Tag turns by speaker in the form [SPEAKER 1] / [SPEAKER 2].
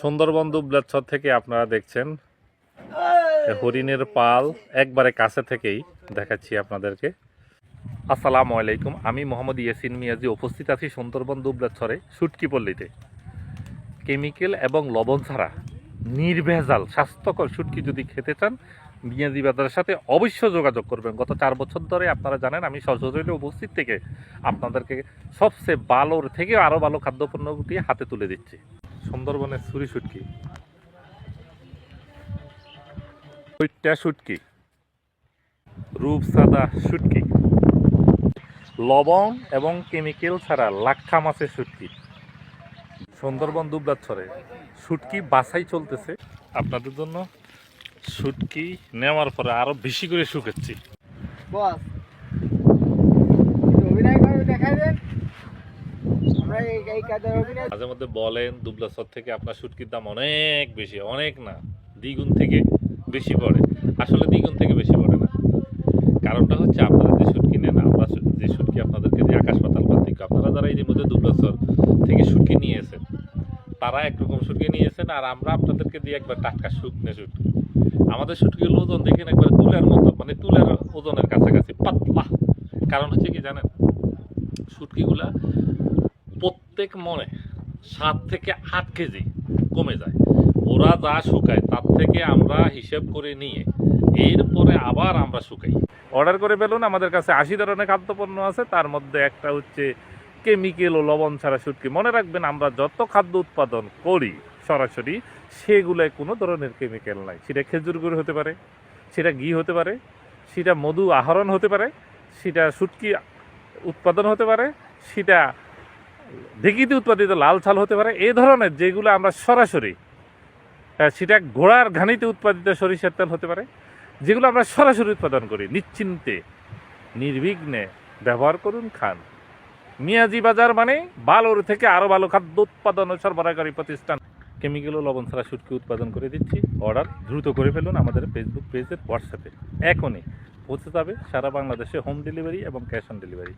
[SPEAKER 1] সুন্দরবন দুবলাচ্ছর থেকে আপনারা দেখছেন হরিণের পাল একবারে কাছে থেকেই দেখাচ্ছি আপনাদেরকে। আসসালামু আলাইকুম, আমি মোহাম্মদ ইয়াসিন মিয়াজি উপস্থিত আছি সুন্দরবন দুবলাচ্ছরে শুটকি পল্লীতে। কেমিক্যাল এবং লবণ ছাড়া নির্ভেজাল স্বাস্থ্যকর শুটকি যদি খেতে চান মিয়াজি বাজারের সাথে অবশ্যই যোগাযোগ করবেন। গত 4 বছর ধরে আপনারা জানেন আমি সশরীরে উপস্থিত থেকে আপনাদেরকে সবচেয়ে ভালোর থেকে আরও ভালো খাদ্যপণ্য দিয়ে হাতে তুলে দিচ্ছি। সুন্দরবনের ছুরি শুটকি, ওইটা শুটকি, রূপসাদা শুটকি, লবণ এবং কেমিক্যাল ছাড়া লাক্ষা মাছের শুটকি। সুন্দরবন দুবলাচ্ছরে শুটকি বাছাই চলতেছে আপনাদের জন্য। শুটকি নেওয়ার পরে আরো বেশি করে শুকাচ্ছি। মাঝে মধ্যে বলেন দুবলাচ্ছর থেকে আপনার শুটকির দাম অনেক বেশি, অনেক না, দ্বিগুণ থেকে বেশি পড়ে। আসলে দ্বিগুণ থেকে বেশি পড়ে না। কারণটা হচ্ছে আপনারা যে শুটকি নেন, আমরা যে শুটকি আপনাদেরকে যে আকাশ পাতাল পার্থক্য। আপনারা যারা এই মধ্যে দুবলাচ্ছর থেকে শুটকি নিয়েছেন তারা একরকম শুটকি নিয়েছেন, আর আমরা আপনাদেরকে দিয়ে একবার টাটকা শুকনো শুটকি। আমাদের শুটকিগুলো ওজন দেখেন একবার তুলের মতো, মানে তুলের ওজনের কাছাকাছি পাতলা। কারণ হচ্ছে কি জানেন, শুটকিগুলা প্রত্যেক মনে 7 থেকে 8 কেজি কমে যায়। ওরা যা শুকায় তার থেকে আমরা হিসেব করে নিয়ে এরপরে আবার আমরা শুকাই। অর্ডার করে ফেলুন। আমাদের কাছে 80 ধরনের খাদ্যপণ্য আছে, তার মধ্যে একটা হচ্ছে কেমিক্যাল ও লবণ ছাড়া শুটকি। মনে রাখবেন, আমরা যত খাদ্য উৎপাদন করি সরাসরি সেগুলোয় কোনো ধরনের কেমিক্যাল নাই। সেটা খেজুর গুড় হতে পারে, সেটা ঘি হতে পারে, সেটা মধু আহরণ হতে পারে, সেটা শুটকি উৎপাদন হতে পারে, সেটা ঢেকিতে উৎপাদিত লাল ছাল হতে পারে। এই ধরনের যেগুলো আমরা সরাসরি, সেটা ঘোড়ার ঘানিতে উৎপাদিত সরিষার তেল হতে পারে, যেগুলো আমরা সরাসরি উৎপাদন করি। নিশ্চিন্তে নির্বিঘ্নে ব্যবহার করুন, খান। মিয়াজি বাজার মানে ভালোর থেকে আরও ভালো খাদ্য উৎপাদন ও সরবরাহকারী প্রতিষ্ঠান। কেমিক্যাল ও লবণ ছাড়া শুটকি উৎপাদন করে দিচ্ছি। অর্ডার দ্রুত করে ফেলুন আমাদের ফেসবুক পেজের হোয়াটসঅ্যাপে। এখনই পৌঁছে যাবে সারা বাংলাদেশে হোম ডেলিভারি এবং ক্যাশ অন ডেলিভারি।